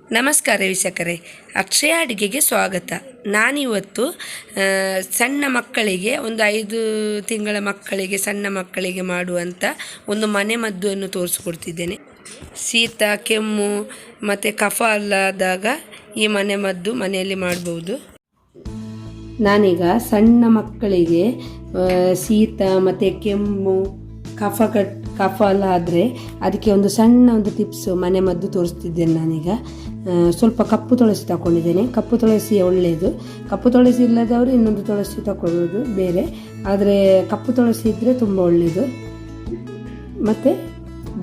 ನಮಸ್ಕಾರ ವೀಕ್ಷಕರೇ, ಅಕ್ಷಯ ಅಡುಗೆಗೆ ಸ್ವಾಗತ. ನಾನಿವತ್ತು ಸಣ್ಣ ಮಕ್ಕಳಿಗೆ, ಒಂದು 5 ತಿಂಗಳ ಮಕ್ಕಳಿಗೆ, ಸಣ್ಣ ಮಕ್ಕಳಿಗೆ ಮಾಡುವಂಥ ಒಂದು ಮನೆಮದ್ದನ್ನು ತೋರಿಸ್ಕೊಡ್ತಿದ್ದೇನೆ. ಶೀತ, ಕೆಮ್ಮು ಮತ್ತು ಕಫ ಅಲ್ಲಾದಾಗ ಈ ಮನೆಮದ್ದು ಮನೆಯಲ್ಲಿ ಮಾಡ್ಬೋದು. ನಾನೀಗ ಸಣ್ಣ ಮಕ್ಕಳಿಗೆ ಶೀತ ಮತ್ತು ಕೆಮ್ಮು, ಕಫ ಎಲ್ಲ ಆದರೆ ಅದಕ್ಕೆ ಒಂದು ಸಣ್ಣ ಒಂದು ಟಿಪ್ಸು ಮನೆಮದ್ದು ತೋರಿಸ್ತಿದ್ದೇನೆ. ನಾನೀಗ ಸ್ವಲ್ಪ ಕಪ್ಪು ತುಳಸಿ ತಗೊಂಡಿದ್ದೇನೆ. ಕಪ್ಪು ತುಳಸಿ ಒಳ್ಳೆಯದು. ಕಪ್ಪು ತುಳಸಿ ಇಲ್ಲದವರು ಇನ್ನೊಂದು ತುಳಸಿ ತಗೊಳ್ಬೋದು ಬೇರೆ, ಆದರೆ ಕಪ್ಪು ತುಳಸಿ ಇದ್ದರೆ ತುಂಬ ಒಳ್ಳೆಯದು. ಮತ್ತು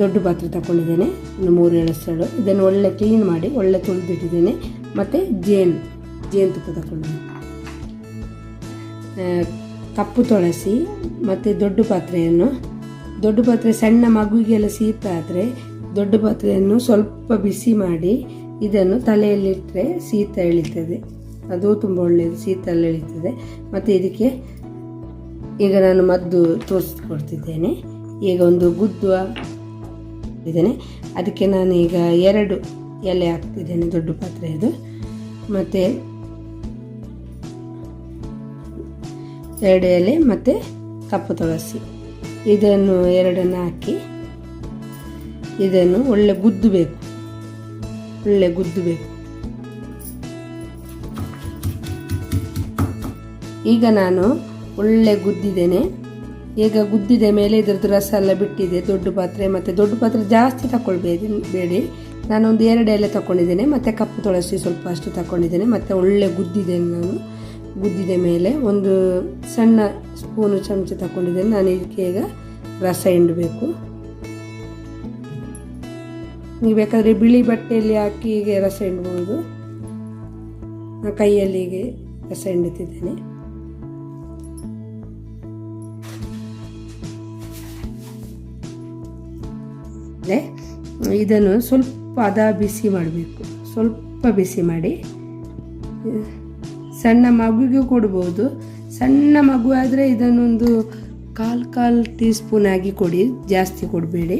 ದೊಡ್ಡ ಪಾತ್ರೆ ತಗೊಂಡಿದ್ದೇನೆ, ಒಂದು 3 ಎಳಸಳು. ಇದನ್ನು ಒಳ್ಳೆ ಕ್ಲೀನ್ ಮಾಡಿ ಒಳ್ಳೆ ತುಳಿದಿಟ್ಟಿದ್ದೇನೆ. ಮತ್ತು ಜೇನುತುಪ್ಪ ತಗೊಂಡಿದ್ದೇನೆ. ಕಪ್ಪು ತುಳಸಿ ಮತ್ತು ದೊಡ್ಡ ಪಾತ್ರೆ ಸಣ್ಣ ಮಗುವಿಗೆಲ್ಲ ಶೀತ ಆದರೆ ದೊಡ್ಡ ಪಾತ್ರೆಯನ್ನು ಸ್ವಲ್ಪ ಬಿಸಿ ಮಾಡಿ ಇದನ್ನು ತಲೆಯಲ್ಲಿಟ್ಟರೆ ಶೀತ ಇಳಿತದೆ. ಅದು ತುಂಬ ಒಳ್ಳೆಯದು, ಶೀತ ಎಲ್ಲ ಇಳಿತದೆ. ಮತ್ತು ಇದಕ್ಕೆ ಈಗ ನಾನು ಮದ್ದು ತೋರಿಸ್ಕೊಡ್ತಿದ್ದೇನೆ. ಈಗ ಒಂದು ಗುದ್ದುವ ಇದ್ದೇನೆ, ಅದಕ್ಕೆ ನಾನು ಈಗ 2 ಎಲೆ ಹಾಕ್ತಿದ್ದೇನೆ, ದೊಡ್ಡ ಪಾತ್ರೆ ಇದು. ಮತ್ತು 2 ಎಲೆ ಮತ್ತು ಕಪ್ಪು ತುಳಸಿ, ಇದನ್ನು 2 ಹಾಕಿ ಇದನ್ನು ಒಳ್ಳೆ ಗುದ್ದಬೇಕು. ಈಗ ನಾನು ಒಳ್ಳೆ ಗುದ್ದಿದ್ದೇನೆ. ಈಗ ಗುದ್ದಿದ ಮೇಲೆ ಇದರದ್ದು ರಸ ಎಲ್ಲ ಬಿಟ್ಟಿದೆ. ದೊಡ್ಡ ಪಾತ್ರೆ ಜಾಸ್ತಿ ತಗೊಳ್ಬೇಡಿ. ನಾನೊಂದು 2 ಎಲೆ ತಗೊಂಡಿದ್ದೇನೆ. ಮತ್ತು ಕಪ್ಪು ತುಳಸಿ ಸ್ವಲ್ಪ ಅಷ್ಟು ತಗೊಂಡಿದ್ದೇನೆ. ಮತ್ತು ಒಳ್ಳೆ ಗುದ್ದಿದ್ದೇನೆ. ನಾನು ಗುದ್ದಿದ ಮೇಲೆ ಒಂದು ಸಣ್ಣ ಸ್ಪೂನು ಚಮಚ ತಗೊಂಡಿದ್ದೇನೆ. ನಾನು ಇದಕ್ಕೆ ಈಗ ರಸ ಹಿಂಡಬೇಕು. ನೀವು ಬೇಕಾದರೆ ಬಿಳಿ ಬಟ್ಟೆಯಲ್ಲಿ ಹಾಕಿ ಹೀಗೆ ರಸ ಹಿಂಡ್ಬೋದು. ನಾನು ಕೈಯಲ್ಲಿ ಹೀಗೆ ರಸ ಹಿಂಡುತ್ತಿದ್ದೇನೆ. ಇದನ್ನು ಸ್ವಲ್ಪ ಬಿಸಿ ಮಾಡಬೇಕು. ಸ್ವಲ್ಪ ಬಿಸಿ ಮಾಡಿ ಸಣ್ಣ ಮಗುವಿಗೂ ಕೊಡ್ಬೋದು. ಸಣ್ಣ ಮಗು ಆದರೆ ಇದನ್ನೊಂದು 1/4 ಟೀ ಸ್ಪೂನ್ ಆಗಿ ಕೊಡಿ, ಜಾಸ್ತಿ ಕೊಡಬೇಡಿ.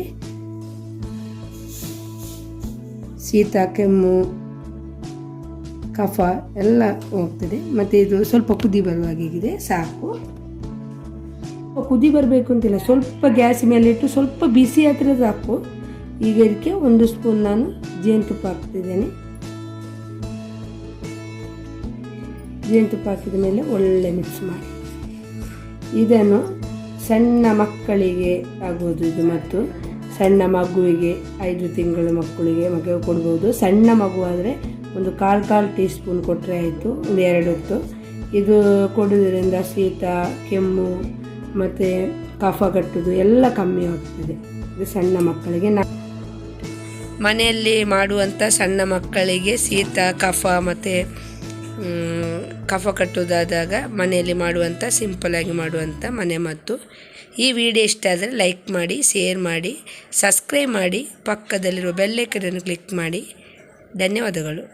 ಶೀತ, ಕೆಮ್ಮು, ಕಫ ಎಲ್ಲ ಹೋಗ್ತದೆ. ಮತ್ತು ಇದು ಸ್ವಲ್ಪ ಕುದಿ ಬರುವಾಗಿದೆ, ಸಾಕು. ಕುದಿ ಬರಬೇಕು ಅಂತಿಲ್ಲ, ಸ್ವಲ್ಪ ಗ್ಯಾಸ್ ಮೇಲೆ ಇಟ್ಟು ಸ್ವಲ್ಪ ಬಿಸಿ ಹತ್ತಿರ ಸಾಕು. ಈಗ ಇದಕ್ಕೆ 1 ಸ್ಪೂನ್ ನಾನು ಜೇನುತುಪ್ಪ ಹಾಕ್ತಿದ್ದೇನೆ. ಜೇನುತುಪ್ಪ ಹಾಕಿದ ಮೇಲೆ ಒಳ್ಳೆ ಮಿಕ್ಸ್ ಮಾಡಿ ಇದನ್ನು ಸಣ್ಣ ಮಕ್ಕಳಿಗೆ ಆಗೋದು ಇದು. ಮತ್ತು ಸಣ್ಣ ಮಗುವಿಗೆ 5 ತಿಂಗಳ ಮಕ್ಕಳಿಗೆ ಕೊಡ್ಬೋದು. ಸಣ್ಣ ಮಗು ಆದರೆ ಒಂದು 1/4 ಟೀ ಸ್ಪೂನ್ ಕೊಟ್ಟರೆ ಆಯಿತು, ಒಂದು 2 ಹೊತ್ತು. ಇದು ಕೊಡೋದ್ರಿಂದ ಶೀತ, ಕೆಮ್ಮು ಮತ್ತು ಕಫ ಕಟ್ಟುವುದು ಎಲ್ಲ ಕಮ್ಮಿ ಆಗ್ತದೆ. ಇದು ಸಣ್ಣ ಮಕ್ಕಳಿಗೆ ಮನೆಯಲ್ಲಿ ಮಾಡುವಂಥ ಸಣ್ಣ ಮಕ್ಕಳಿಗೆ ಶೀತ, ಕಫ ಮತ್ತು ಕಫ ಕಟ್ಟುವುದಾದಾಗ ಮನೆಯಲ್ಲಿ ಮಾಡುವಂಥ ಸಿಂಪಲಾಗಿ ಮಾಡುವಂಥ ಮನೆಮದ್ದು. ಈ ವಿಡಿಯೋ ಇಷ್ಟ ಆದರೆ ಲೈಕ್ ಮಾಡಿ, ಶೇರ್ ಮಾಡಿ, ಸಬ್ಸ್ಕ್ರೈಬ್ ಮಾಡಿ, ಪಕ್ಕದಲ್ಲಿರುವ ಬೆಲ್ ಐಕಾನ್ ಕ್ಲಿಕ್ ಮಾಡಿ. ಧನ್ಯವಾದಗಳು.